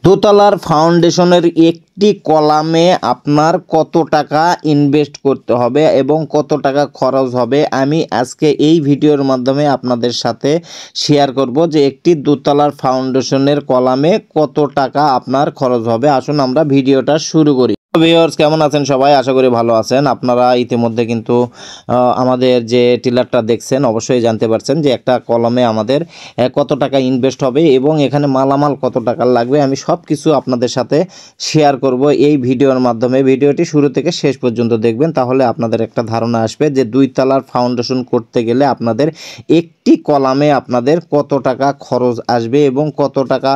দোতলার ফাউন্ডেশনের একটি কলামে আপনার কত টাকা ইনভেস্ট করতে হবে এবং কত টাকা খরচ হবে আমি আজকে এই ভিডিওর মাধ্যমে আপনাদের সাথে শেয়ার করব যে একটি দোতলার ফাউন্ডেশনের কলামে কত টাকা আপনার খরচ হবে। আসুন আমরা ভিডিওটা শুরু করি। ভিউয়ার্স, কেমন আছেন সবাই? আশা করি ভালো আছেন। আপনারা ইতিমধ্যে কিন্তু আমাদের যে টিলারটা দেখছেন অবশ্যই জানতে পারছেন যে একটা কলমে আমাদের কত টাকা ইনভেস্ট হবে এবং এখানে মালামাল কত টাকা লাগবে। আমি সব কিছু আপনাদের সাথে শেয়ার করব এই ভিডিওর মাধ্যমে। ভিডিওটি শুরু থেকে শেষ পর্যন্ত দেখবেন, তাহলে আপনাদের একটা ধারণা আসবে যে দুই তলার ফাউন্ডেশন করতে গেলে আপনাদের একটি কলামে আপনাদের কত টাকা খরচ আসবে এবং কত টাকা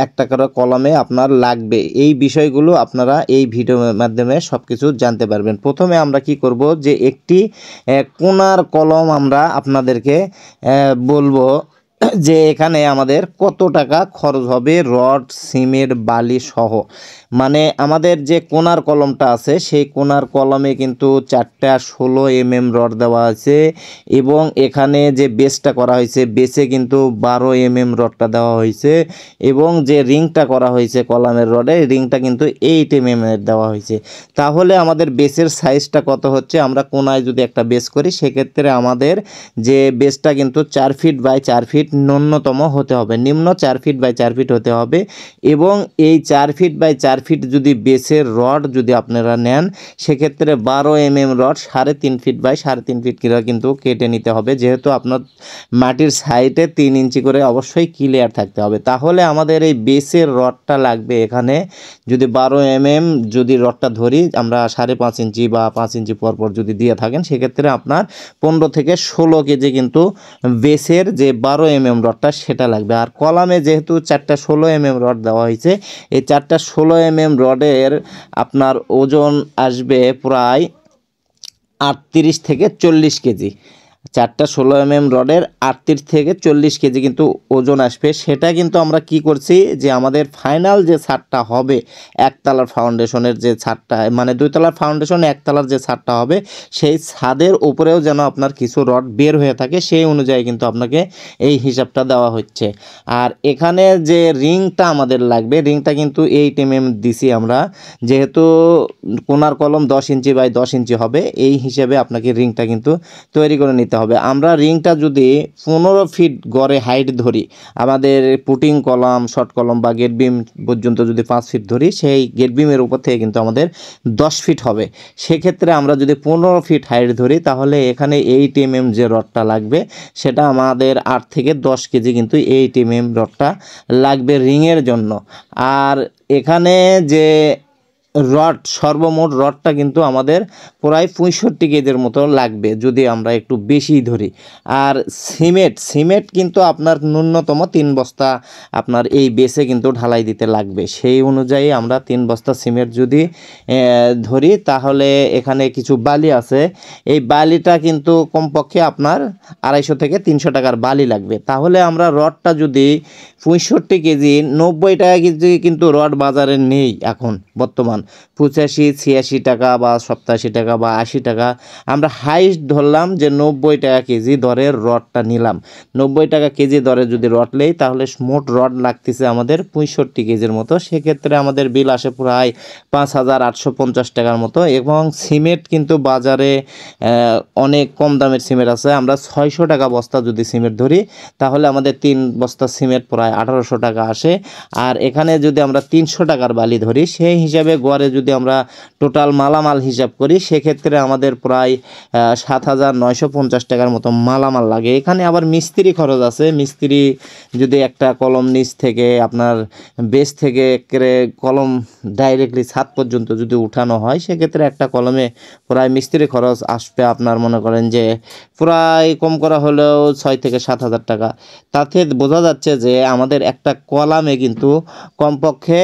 একটা করে কলমে আপনার লাগবে। এই বিষয়গুলো আপনারা এই ভিডিওর মাধ্যমে সব কিছু জানতে পারবেন। প্রথমে আমরা কি করব যে একটি কোণার কলম আমরা আপনাদেরকে বলবো যে এখানে আমাদের কত টাকা খরচ হবে রড, সিমেন্ট, বালি সহ। মানে আমাদের যে কোণার কলমটা আছে সেই কোণার কলমে কিন্তু 4টা 16 mm রড দেওয়া আছে এবং এখানে যে বেসটা করা হয়েছে বেসে কিন্তু 12 mm রডটা দেওয়া হয়েছে এবং যে রিংটা করা হয়েছে কলামের রডে রিংটা কিন্তু 8 mm এর দেওয়া হয়েছে। তাহলে আমাদের বেসের সাইজটা কত হচ্ছে? আমরা কোণায় যদি একটা বেস করি সেক্ষেত্রে আমাদের যে বেসটা কিন্তু 4 ফিট বাই 4 ফিট ন্যূনতম হতে হবে, নিম্ন 4 ফিট বাই 4 ফিট হতে হবে। এবং এই 4 ফিট বাই 4 ফিট যদি বেসের রড যদি আপনারা নেন সেক্ষেত্রে 12 mm rod 3.5 feet by 3.5 feet করে কিন্তু কেটে নিতে হবে, যেহেতু আপনার মাটির সাইডে 3 ইঞ্চি করে অবশ্যই ক্লিয়ার থাকতে হবে। তাহলে আমাদের এই বেসের রডটা লাগবে এখানে যদি 12 mm যদি রডটা ধরি আমরা 5.5 ইঞ্চি বা 5 ইঞ্চি পরপর যদি দিয়ে থাকেন সেক্ষেত্রে আপনার 15 থেকে 16 কেজি কিন্তু বেসের যে 12 mm রডটা সেটা লাগবে। আর কলামে যেহেতু 4টা 16 mm রড দেওয়া হয়েছে এই 4টা 16 mm রডের আপনার ওজন আসবে প্রায় 38 থেকে 40 কেজি। 4টা 16 mm রডের 38 থেকে 40 কেজি কিন্তু ওজন আসবে। সেটা কিন্তু আমরা কি করছি যে আমাদের ফাইনাল যে ছাদটা হবে একতলার ফাউন্ডেশনের যে ছাদটা, মানে দুইতলার ফাউন্ডেশন একতলার যে ছাদটা হবে সেই ছাদের উপরেও যেন আপনার কিছু রড বের হয়ে থাকে সেই অনুযায়ী কিন্তু আপনাকে এই হিসাবটা দেওয়া হচ্ছে। আর এখানে যে রিংটা আমাদের লাগবে রিংটা কিন্তু 8 mm দিছি আমরা, যেহেতু কোণার কলম 10 ইঞ্চি বাই 10 ইঞ্চি হবে এই হিসাবে আপনাকে রিংটা কিন্তু তৈরি করে নিতে হবে। আমরা রিংটা যদি 15 ফিট গড়ে হাইট ধরি, আমাদের পুটিং কলাম, শর্ট কলম বা গেট বিম পর্যন্ত যদি 5 ফিট ধরি সেই গেট বিমের উপর থেকে কিন্তু আমাদের 10 ফিট হবে। সেক্ষেত্রে আমরা যদি 15 ফিট হাইট ধরি তাহলে এখানে 8 mm যে রডটা লাগবে সেটা আমাদের 8 থেকে 10 কেজি কিন্তু 8 mm রডটা লাগবে রিংয়ের জন্য। আর এখানে যে রড সর্বমোট রডটা কিন্তু আমাদের প্রায় 65 কেজির মতো লাগবে যদি আমরা একটু বেশি ধরি। আর সিমেন্ট কিন্তু আপনার ন্যূনতম 3 বস্তা আপনার এই বেসে কিন্তু ঢালাই দিতে লাগবে। সেই অনুযায়ী আমরা 3 বস্তা সিমেন্ট যদি ধরি তাহলে এখানে কিছু বালি আছে, এই বালিটা কিন্তু কমপক্ষে আপনার 250 থেকে 300 টাকার বালি লাগবে। তাহলে আমরা রডটা যদি 65 কেজি 90 টাকা কেজি কিন্তু রড বাজারে নেই এখন বর্তমান, 85 86 টাকা বা 87 টাকা বা 80 টাকা আমরা হাইস্ট ধরলাম যে 90 টাকা কেজি দরের রডটা নিলাম। 90 টাকা কেজি দরে যদি রড নেই তাহলে মোট রড লাগতেছে আমাদের 65 কেজির মতো। সেক্ষেত্রে আমাদের বিল আসে প্রায় 5850 টাকার মতো। এবং সিমেন্ট কিন্তু বাজারে অনেক কম দামের সিমেন্ট আছে, আমরা 600 টাকা বস্তা যদি সিমেন্ট ধরি তাহলে আমাদের 3 বস্তা সিমেন্ট প্রায় 1800 টাকা আসে। আর এখানে যদি আমরা 300 টাকার বালি ধরি সেই হিসাবে গড়ে যদি আমরা টোটাল মালামাল হিসাব করি সেক্ষেত্রে আমাদের প্রায় 7950 টাকার মতো মালামাল লাগে। এখানে আবার মিস্ত্রি খরচ আছে, মিস্ত্রি যদি একটা কলম নিচ থেকে আপনার বেস থেকে কলম ডাইরেক্টলি ছাদ পর্যন্ত যদি উঠানো হয় সেক্ষেত্রে একটা কলমে প্রায় মিস্ত্রি খরচ আসবে আপনার মনে করেন যে প্রায় কম করা হলেও 6 থেকে 7000 টাকা। তাতে বোঝা যাচ্ছে যে আমাদের একটা কলামে কিন্তু কমপক্ষে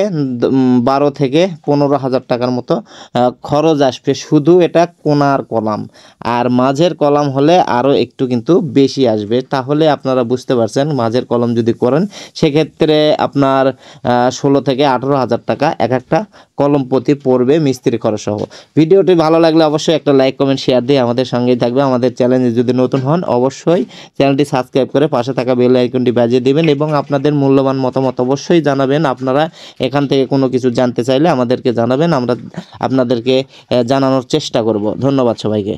12 থেকে 15 18,000 টাকার মতো খরচ আসবে শুধু এটা কোণার কলাম। আর মাঝের কলাম হলে আরও একটু কিন্তু বেশি আসবে। তাহলে আপনারা বুঝতে পারছেন মাঝের কলম যদি করেন সেক্ষেত্রে আপনার 16 থেকে 18,000 টাকা এক একটা কলম প্রতি পড়বে মিস্ত্রি খরচ সহ। ভিডিওটি ভালো লাগলে অবশ্যই একটা লাইক কমেন্ট শেয়ার দিয়ে আমাদের সঙ্গেই থাকবে। আমাদের চ্যানেলে যদি নতুন হন অবশ্যই চ্যানেলটি সাবস্ক্রাইব করে পাশে থাকা বেল আইকনটি বাজিয়ে দিবেন এবং আপনাদের মূল্যবান মতামত অবশ্যই জানাবেন। আপনারা এখান থেকে কোনো কিছু জানতে চাইলে আমাদেরকে জানাবেন, আমরা আপনাদেরকে জানানোর চেষ্টা করব। ধন্যবাদ সবাইকে।